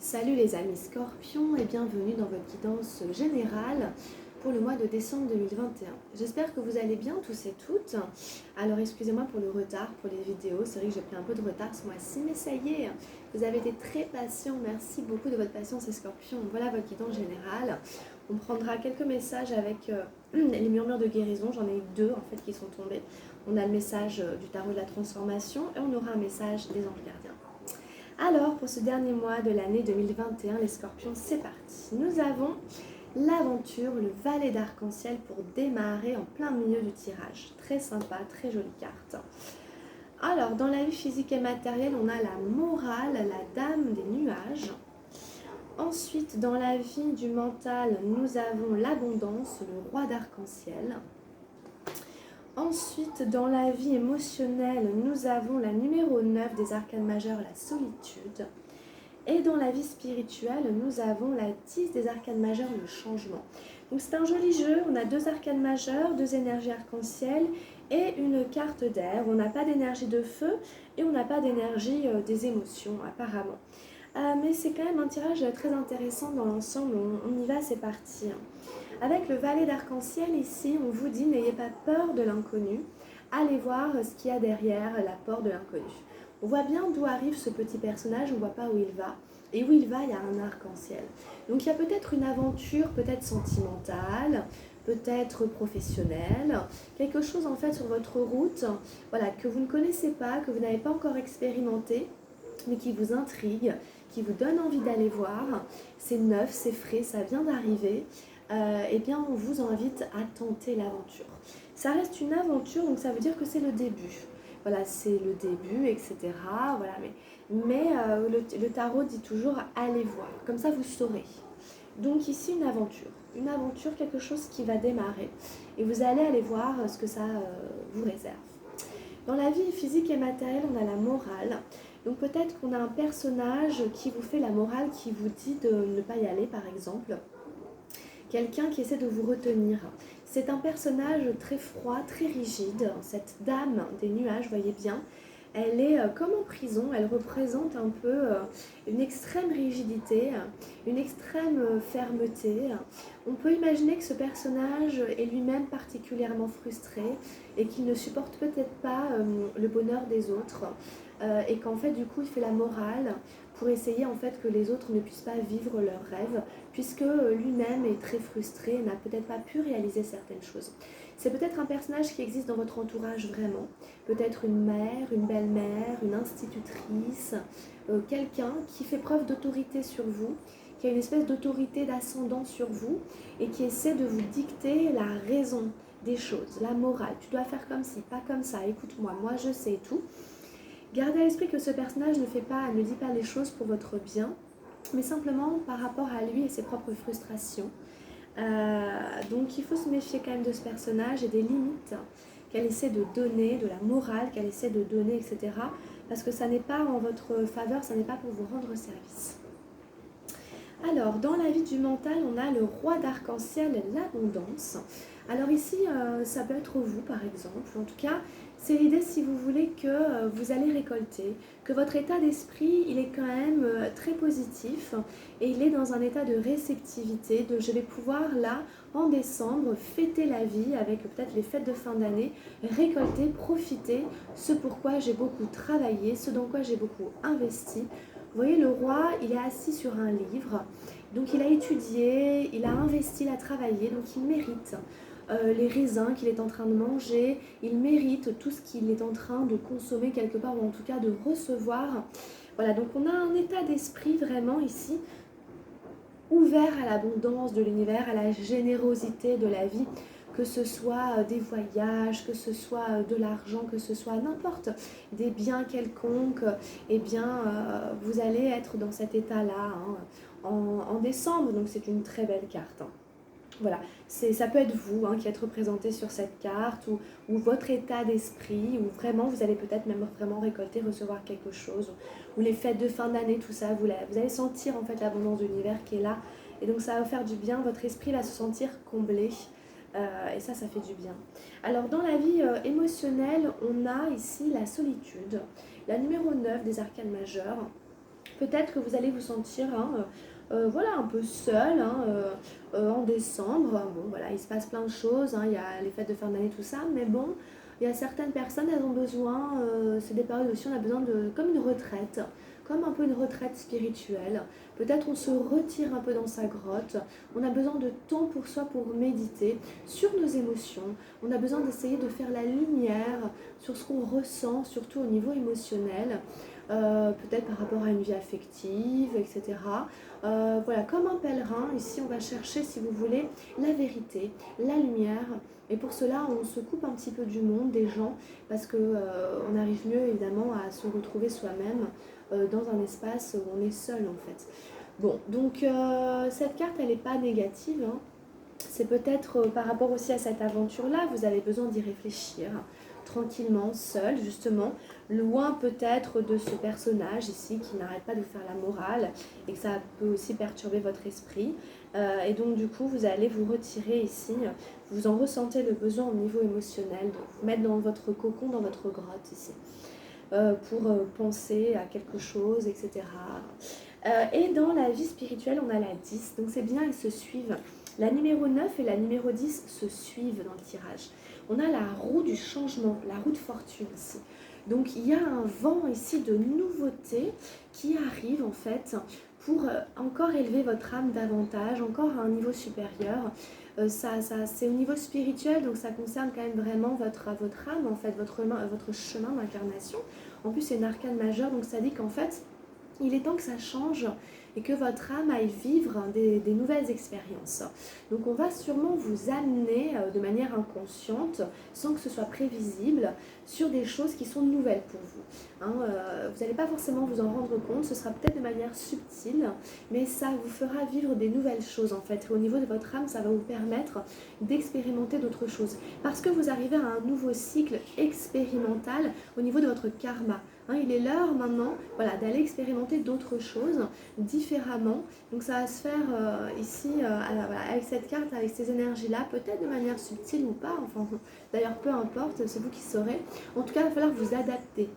Salut les amis Scorpions et bienvenue dans votre guidance générale pour le mois de décembre 2021. J'espère que vous allez bien tous et toutes. Alors excusez-moi pour le retard pour les vidéos, c'est vrai que j'ai pris un peu de retard ce mois-ci, mais ça y est, vous avez été très patients, merci beaucoup de votre patience les Scorpions. Voilà votre guidance générale. On prendra quelques messages avec les murmures de guérison, j'en ai eu deux en fait qui sont tombés. On a le message du tarot de la transformation et on aura un message des anges gardiens. Alors, pour ce dernier mois de l'année 2021, les Scorpions, c'est parti. Nous avons l'aventure, le valet d'arc-en-ciel pour démarrer en plein milieu du tirage. Très sympa, très jolie carte. Alors, dans la vie physique et matérielle, on a la morale, la dame des nuages. Ensuite, dans la vie du mental, nous avons l'abondance, le roi d'arc-en-ciel. Ensuite, dans la vie émotionnelle, nous avons la numéro 9 des arcanes majeures, la solitude. Et dans la vie spirituelle, nous avons la 10 des arcanes majeures, le changement. Donc c'est un joli jeu, on a deux arcanes majeures, deux énergies arc-en-ciel et une carte d'air. On n'a pas d'énergie de feu et on n'a pas d'énergie des émotions apparemment. Mais c'est quand même un tirage très intéressant dans l'ensemble, on y va, c'est parti. Avec le valet d'arc-en-ciel ici, on vous dit n'ayez pas peur de l'inconnu, allez voir ce qu'il y a derrière la porte de l'inconnu. On voit bien d'où arrive ce petit personnage, on ne voit pas où il va. Et où il va, il y a un arc-en-ciel. Donc il y a peut-être une aventure, peut-être sentimentale, peut-être professionnelle, quelque chose en fait sur votre route, voilà, que vous ne connaissez pas, que vous n'avez pas encore expérimenté, mais qui vous intrigue, qui vous donne envie d'aller voir. C'est neuf, c'est frais, ça vient d'arriver. Eh bien, on vous invite à tenter l'aventure. Ça reste une aventure, donc ça veut dire que c'est le début. Voilà, c'est le début, etc. Voilà, mais le tarot dit toujours allez voir, comme ça vous saurez. Donc ici une aventure, quelque chose qui va démarrer et vous allez aller voir ce que ça vous réserve. Dans la vie physique et matérielle, on a la morale. Donc peut-être qu'on a un personnage qui vous fait la morale, qui vous dit de ne pas y aller par exemple. Quelqu'un qui essaie de vous retenir. C'est un personnage très froid, très rigide. Cette dame des nuages, voyez bien, elle est comme en prison. Elle représente un peu une extrême rigidité, une extrême fermeté. On peut imaginer que ce personnage est lui-même particulièrement frustré et qu'il ne supporte peut-être pas le bonheur des autres. Et qu'en fait, du coup, il fait la morale pour essayer en fait que les autres ne puissent pas vivre leurs rêves, puisque lui-même est très frustré et n'a peut-être pas pu réaliser certaines choses. C'est peut-être un personnage qui existe dans votre entourage vraiment, peut-être une mère, une belle-mère, une institutrice, quelqu'un qui fait preuve d'autorité sur vous, qui a une espèce d'autorité d'ascendant sur vous et qui essaie de vous dicter la raison des choses, la morale. Tu dois faire comme ci, pas comme ça, écoute-moi, moi je sais tout. Gardez à l'esprit que ce personnage ne dit pas les choses pour votre bien, mais simplement par rapport à lui et ses propres frustrations. Donc il faut se méfier quand même de ce personnage et des limites qu'elle essaie de donner, de la morale qu'elle essaie de donner, etc. Parce que ça n'est pas en votre faveur, ça n'est pas pour vous rendre service. Alors, dans la vie du mental, on a le roi d'arc-en-ciel, l'abondance. Alors ici, ça peut être vous par exemple. En tout cas, c'est l'idée si vous voulez que vous allez récolter, que votre état d'esprit, il est quand même très positif et il est dans un état de réceptivité, de je vais pouvoir là, en décembre, fêter la vie avec peut-être les fêtes de fin d'année, récolter, profiter, ce pourquoi j'ai beaucoup travaillé, ce dans quoi j'ai beaucoup investi. Vous voyez, le roi, il est assis sur un livre, donc il a étudié, il a investi, il a travaillé, donc il mérite les raisins qu'il est en train de manger, il mérite tout ce qu'il est en train de consommer quelque part, ou en tout cas de recevoir. Voilà, donc on a un état d'esprit vraiment ici, ouvert à l'abondance de l'univers, à la générosité de la vie, que ce soit des voyages, que ce soit de l'argent, que ce soit n'importe, des biens quelconques, eh bien vous allez être dans cet état-là en décembre, donc c'est une très belle carte. Voilà, ça peut être vous qui êtes représenté sur cette carte ou votre état d'esprit, ou vraiment vous allez peut-être même vraiment récolter, recevoir quelque chose, ou les fêtes de fin d'année, tout ça, vous allez sentir en fait l'abondance de l'univers qui est là, et donc ça va vous faire du bien, votre esprit va se sentir comblé, et ça fait du bien. Alors dans la vie émotionnelle, on a ici la solitude, la numéro 9 des arcanes majeures. Peut-être que vous allez vous sentir voilà, un peu seul en décembre. Bon, voilà, il se passe plein de choses, il y a les fêtes de fin d'année, tout ça, mais bon, il y a certaines personnes, elles ont besoin, c'est des périodes aussi, on a besoin de, comme une retraite, comme un peu une retraite spirituelle. Peut-être on se retire un peu dans sa grotte, on a besoin de temps pour soi pour méditer sur nos émotions, on a besoin d'essayer de faire la lumière sur ce qu'on ressent, surtout au niveau émotionnel. Peut-être par rapport à une vie affective, etc. Voilà, comme un pèlerin, ici on va chercher, si vous voulez, la vérité, la lumière. Et pour cela, on se coupe un petit peu du monde, des gens, parce que on arrive mieux évidemment à se retrouver soi-même dans un espace où on est seul en fait. Bon, donc cette carte, elle n'est pas négative, hein. C'est peut-être par rapport aussi à cette aventure-là, vous avez besoin d'y réfléchir tranquillement, seul justement, loin peut-être de ce personnage ici qui n'arrête pas de faire la morale et que ça peut aussi perturber votre esprit. Et donc du coup, vous allez vous retirer ici, vous en ressentez le besoin au niveau émotionnel, de vous mettre dans votre cocon, dans votre grotte ici, pour penser à quelque chose, etc. Et dans la vie spirituelle, on a la 10, donc c'est bien, elles se suivent. La numéro 9 et la numéro 10 se suivent dans le tirage. On a la roue du changement, la roue de fortune ici. Donc il y a un vent ici de nouveauté qui arrive en fait pour encore élever votre âme davantage, encore à un niveau supérieur. C'est au niveau spirituel, donc ça concerne quand même vraiment votre âme, en fait, votre chemin d'incarnation. En plus, c'est une arcane majeure, donc ça dit qu'en fait, il est temps que ça change et que votre âme aille vivre des nouvelles expériences. Donc on va sûrement vous amener de manière inconsciente, sans que ce soit prévisible, sur des choses qui sont nouvelles pour vous. Vous n'allez pas forcément vous en rendre compte, ce sera peut-être de manière subtile, mais ça vous fera vivre des nouvelles choses en fait. Et au niveau de votre âme, ça va vous permettre d'expérimenter d'autres choses. Parce que vous arrivez à un nouveau cycle expérimental au niveau de votre karma. Il est l'heure maintenant voilà, d'aller expérimenter d'autres choses différemment. Donc ça va se faire ici voilà, avec cette carte, avec ces énergies-là, peut-être de manière subtile ou pas. Enfin, d'ailleurs, peu importe, c'est vous qui saurez. En tout cas, il va falloir vous adapter.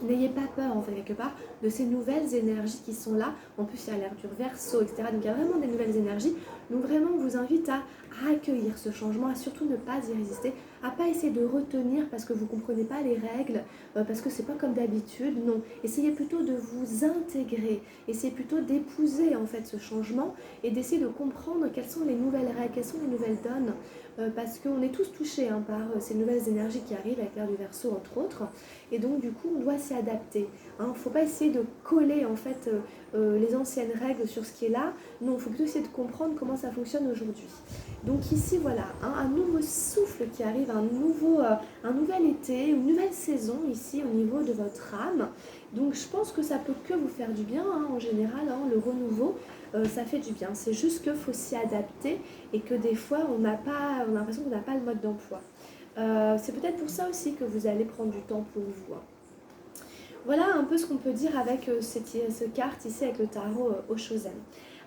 N'ayez pas peur en fait quelque part de ces nouvelles énergies qui sont là. En plus il y a l'air du Verseau, etc. Donc il y a vraiment des nouvelles énergies. Donc vraiment on vous invite à accueillir ce changement, à surtout ne pas y résister, à pas essayer de retenir parce que vous ne comprenez pas les règles, parce que c'est pas comme d'habitude. Non, essayez plutôt de vous intégrer, essayez plutôt d'épouser en fait ce changement et d'essayer de comprendre quelles sont les nouvelles règles, quelles sont les nouvelles donnes. Parce qu'on est tous touchés par ces nouvelles énergies qui arrivent avec l'air du Verseau entre autres. Et donc du coup on doit s'y adapter. Il ne faut pas essayer de coller en fait les anciennes règles sur ce qui est là. Non, il faut plutôt essayer de comprendre comment ça fonctionne aujourd'hui. Donc ici voilà, un nouveau souffle qui arrive, un nouvel été, une nouvelle saison ici au niveau de votre âme. Donc je pense que ça peut que vous faire du bien en général, le renouveau. Ça fait du bien, c'est juste qu'il faut s'y adapter et que des fois on a l'impression qu'on n'a pas le mode d'emploi. C'est peut-être pour ça aussi que vous allez prendre du temps pour vous. Voilà un peu ce qu'on peut dire avec cette carte ici avec le tarot Oshozen.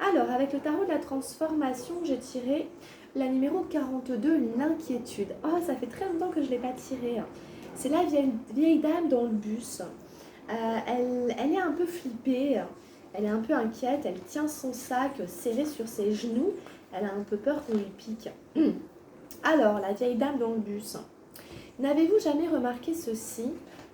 Alors avec le tarot de la transformation, j'ai tiré la numéro 42, l'inquiétude. Oh, ça fait très longtemps que je ne l'ai pas tirée. C'est la vieille dame dans le bus. Elle est un peu flippée, elle est un peu inquiète, elle tient son sac serré sur ses genoux, elle a un peu peur qu'on lui pique. Alors, la vieille dame dans le bus. N'avez-vous jamais remarqué ceci?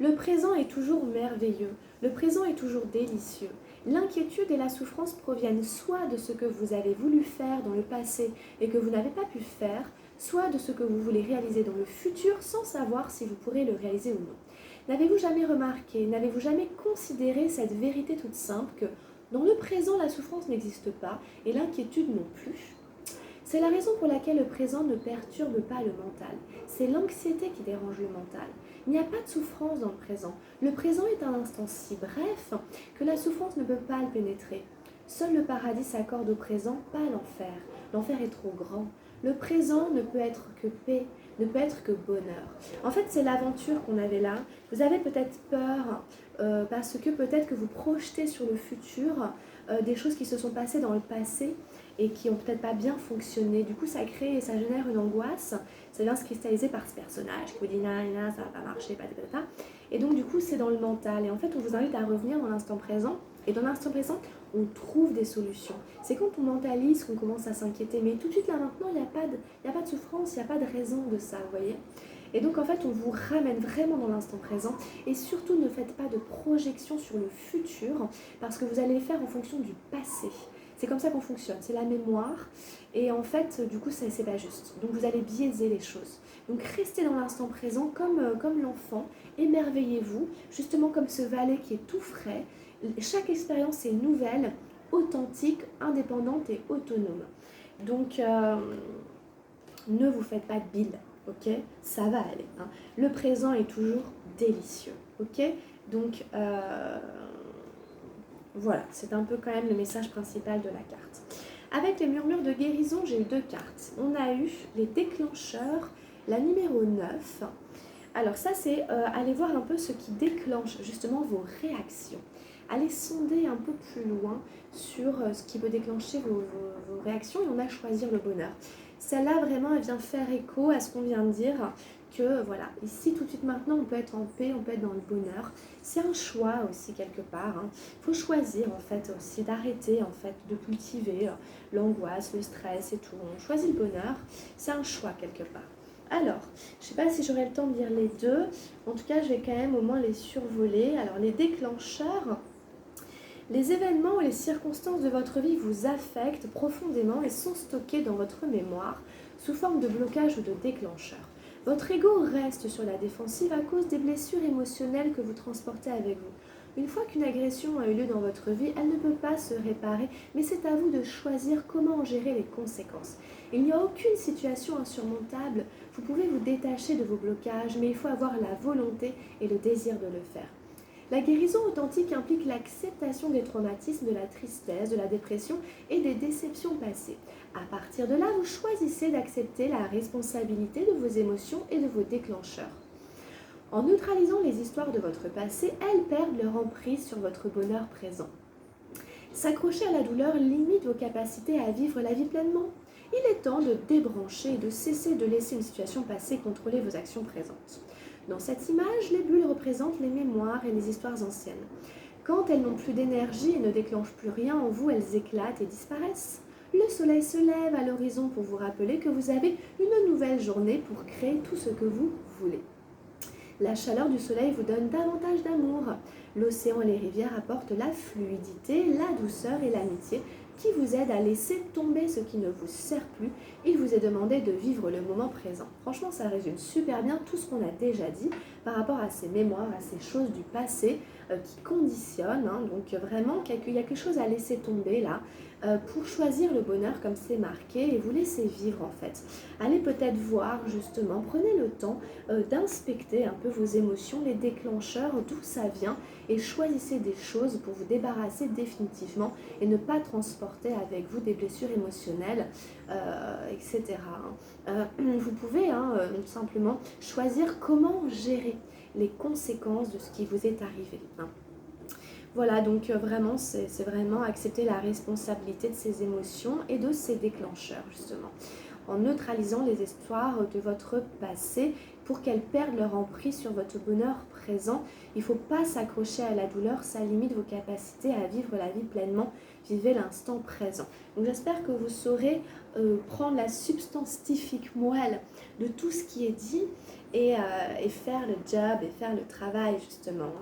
Le présent est toujours merveilleux, le présent est toujours délicieux. L'inquiétude et la souffrance proviennent soit de ce que vous avez voulu faire dans le passé et que vous n'avez pas pu faire, soit de ce que vous voulez réaliser dans le futur sans savoir si vous pourrez le réaliser ou non. N'avez-vous jamais remarqué, n'avez-vous jamais considéré cette vérité toute simple que dans le présent la souffrance n'existe pas et l'inquiétude non plus? C'est la raison pour laquelle le présent ne perturbe pas le mental. C'est l'anxiété qui dérange le mental. Il n'y a pas de souffrance dans le présent. Le présent est un instant si bref que la souffrance ne peut pas le pénétrer. Seul le paradis s'accorde au présent, pas l'enfer. L'enfer est trop grand. Le présent ne peut être que paix, ne peut être que bonheur. En fait, c'est l'aventure qu'on avait là. Vous avez peut-être peur parce que peut-être que vous projetez sur le futur des choses qui se sont passées dans le passé et qui n'ont peut-être pas bien fonctionné. Du coup, ça crée et ça génère une angoisse. Ça vient se cristalliser par ce personnage qui vous dit « non, ça va pas marcher, patata ». Et donc, du coup, c'est dans le mental. Et en fait, on vous invite à revenir dans l'instant présent Et dans l'instant présent, on trouve des solutions. C'est quand on mentalise qu'on commence à s'inquiéter. Mais tout de suite là maintenant, il n'y a pas de souffrance, il n'y a pas de raison de ça, vous voyez. Et donc en fait, on vous ramène vraiment dans l'instant présent. Et surtout, ne faites pas de projection sur le futur parce que vous allez le faire en fonction du passé. C'est comme ça qu'on fonctionne, c'est la mémoire. Et en fait, du coup, c'est pas juste. Donc vous allez biaiser les choses. Donc restez dans l'instant présent comme l'enfant. Émerveillez-vous, justement comme ce valet qui est tout frais. Chaque expérience est nouvelle, authentique, indépendante et autonome. Donc, ne vous faites pas de bile, ok? Ça va aller. Hein. Le présent est toujours délicieux, ok? Donc, voilà, c'est un peu quand même le message principal de la carte. Avec les murmures de guérison, j'ai eu 2 cartes. On a eu les déclencheurs, la numéro 9. Alors ça, c'est aller voir un peu ce qui déclenche justement vos réactions. Allez sonder un peu plus loin sur ce qui peut déclencher vos réactions et on a choisir le bonheur. Celle-là, vraiment, elle vient faire écho à ce qu'on vient de dire, que voilà, ici, tout de suite, maintenant, on peut être en paix, on peut être dans le bonheur. C'est un choix aussi, quelque part. Il faut choisir, en fait, aussi d'arrêter, en fait, de cultiver l'angoisse, le stress et tout. On choisit le bonheur, c'est un choix, quelque part. Alors, je ne sais pas si j'aurai le temps de lire les deux. En tout cas, je vais quand même au moins les survoler. Alors, les déclencheurs, les événements ou les circonstances de votre vie vous affectent profondément et sont stockés dans votre mémoire sous forme de blocage ou de déclencheur. Votre ego reste sur la défensive à cause des blessures émotionnelles que vous transportez avec vous. Une fois qu'une agression a eu lieu dans votre vie, elle ne peut pas se réparer, mais c'est à vous de choisir comment en gérer les conséquences. Il n'y a aucune situation insurmontable, vous pouvez vous détacher de vos blocages, mais il faut avoir la volonté et le désir de le faire. La guérison authentique implique l'acceptation des traumatismes, de la tristesse, de la dépression et des déceptions passées. À partir de là, vous choisissez d'accepter la responsabilité de vos émotions et de vos déclencheurs. En neutralisant les histoires de votre passé, elles perdent leur emprise sur votre bonheur présent. S'accrocher à la douleur limite vos capacités à vivre la vie pleinement. Il est temps de débrancher et de cesser de laisser une situation passée contrôler vos actions présentes. Dans cette image, les bulles représentent les mémoires et les histoires anciennes. Quand elles n'ont plus d'énergie et ne déclenchent plus rien en vous, elles éclatent et disparaissent. Le soleil se lève à l'horizon pour vous rappeler que vous avez une nouvelle journée pour créer tout ce que vous voulez. La chaleur du soleil vous donne davantage d'amour. L'océan et les rivières apportent la fluidité, la douceur et l'amitié qui vous aident à laisser tomber ce qui ne vous sert plus. Il vous est demandé de vivre le moment présent. Franchement, ça résume super bien tout ce qu'on a déjà dit par rapport à ces mémoires, à ces choses du passé qui conditionnent. Donc vraiment, il y a quelque chose à laisser tomber là pour choisir le bonheur comme c'est marqué et vous laisser vivre en fait. Allez peut-être voir justement, prenez le temps d'inspecter un peu vos émotions, les déclencheurs, d'où ça vient et choisissez des choses pour vous débarrasser définitivement et ne pas transporter avec vous des blessures émotionnelles, etc. Vous pouvez tout simplement choisir comment gérer les conséquences de ce qui vous est arrivé. Voilà, donc vraiment, c'est vraiment accepter la responsabilité de ses émotions et de ses déclencheurs, justement. En neutralisant les histoires de votre passé pour qu'elles perdent leur emprise sur votre bonheur présent. Il ne faut pas s'accrocher à la douleur, ça limite vos capacités à vivre la vie pleinement. Vivez l'instant présent. Donc j'espère que vous saurez prendre la substantifique moelle de tout ce qui est dit et faire le job et faire le travail justement.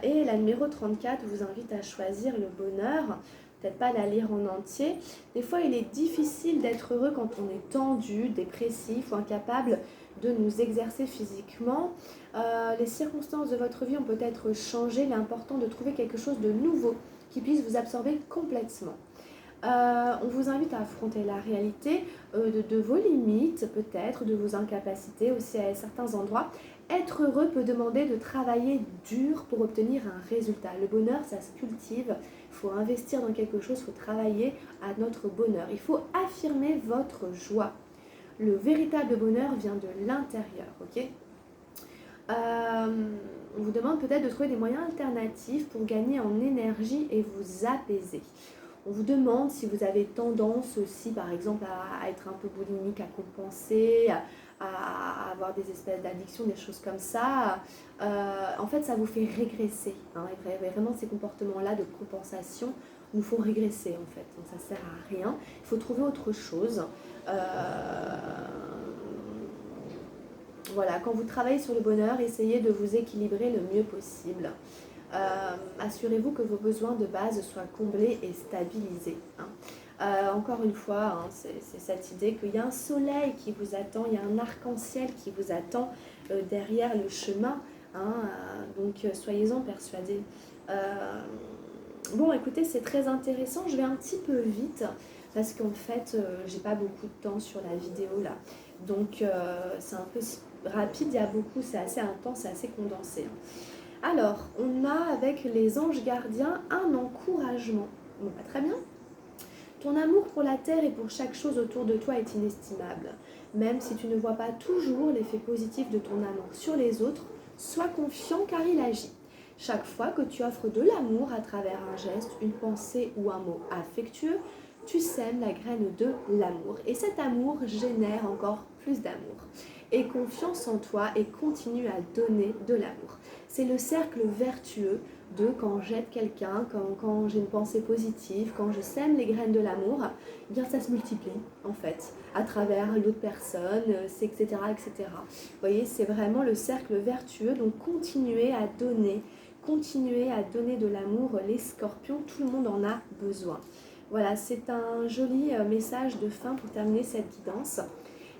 Et la numéro 34 vous invite à choisir le bonheur. Peut-être pas la lire en entier. Des fois, il est difficile d'être heureux quand on est tendu, dépressif ou incapable de nous exercer physiquement. Les circonstances de votre vie ont peut-être changé. Il est important de trouver quelque chose de nouveau qui puisse vous absorber complètement. On vous invite à affronter la réalité de vos limites, peut-être, de vos incapacités aussi à certains endroits. Être heureux peut demander de travailler dur pour obtenir un résultat. Le bonheur, ça se cultive. Il faut investir dans quelque chose, il faut travailler à notre bonheur. Il faut affirmer votre joie. Le véritable bonheur vient de l'intérieur, ok ? On vous demande peut-être de trouver des moyens alternatifs pour gagner en énergie et vous apaiser. On vous demande si vous avez tendance aussi, par exemple, à être un peu boulimique, à compenser, à avoir des espèces d'addictions, des choses comme ça, en fait ça vous fait régresser. Hein, et vraiment ces comportements-là de compensation nous font régresser en fait, donc ça sert à rien. Il faut trouver autre chose. Voilà, quand vous travaillez sur le bonheur, essayez de vous équilibrer le mieux possible. Assurez-vous que vos besoins de base soient comblés et stabilisés. Hein. Encore une fois, hein, c'est cette idée qu'il y a un soleil qui vous attend, il y a un arc-en-ciel qui vous attend derrière le chemin. Hein, donc soyez-en persuadés. Bon, écoutez, c'est très intéressant. Je vais un petit peu vite parce qu'en fait, j'ai pas beaucoup de temps sur la vidéo là. Donc, c'est un peu rapide, il y a beaucoup, c'est assez intense, c'est assez condensé. Alors, on a avec les anges gardiens un encouragement. Bon, pas très bien. Ton amour pour la terre et pour chaque chose autour de toi est inestimable. Même si tu ne vois pas toujours l'effet positif de ton amour sur les autres, sois confiant car il agit. Chaque fois que tu offres de l'amour à travers un geste, une pensée ou un mot affectueux, tu sèmes la graine de l'amour. Et cet amour génère encore plus d'amour. Aie confiance en toi et continue à donner de l'amour. C'est le cercle vertueux de quand j'aide quelqu'un, quand j'ai une pensée positive, quand je sème les graines de l'amour, eh bien ça se multiplie en fait, à travers l'autre personne, etc., etc. Vous voyez, c'est vraiment le cercle vertueux, donc continuez à donner de l'amour, les scorpions, tout le monde en a besoin. Voilà, c'est un joli message de fin pour terminer cette guidance.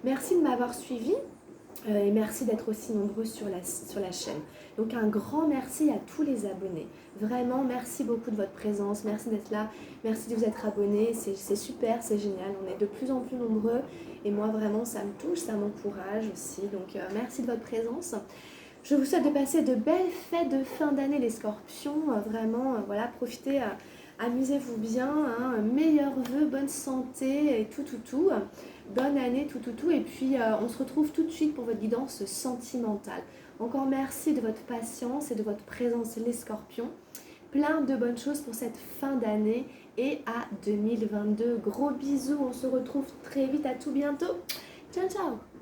Merci de m'avoir suivi. Et merci d'être aussi nombreux sur la chaîne. Donc un grand merci à tous les abonnés. Vraiment, merci beaucoup de votre présence. Merci d'être là. Merci de vous être abonnés. C'est super, c'est génial. On est de plus en plus nombreux. Et moi, vraiment, ça me touche, ça m'encourage aussi. Donc merci de votre présence. Je vous souhaite de passer de belles fêtes de fin d'année, les scorpions. Vraiment, voilà, profitez. Amusez-vous bien, hein, meilleurs vœux, bonne santé et tout. Bonne année, tout. Et puis, on se retrouve tout de suite pour votre guidance sentimentale. Encore merci de votre patience et de votre présence, les scorpions. Plein de bonnes choses pour cette fin d'année et à 2022. Gros bisous, on se retrouve très vite, à tout bientôt. Ciao, ciao.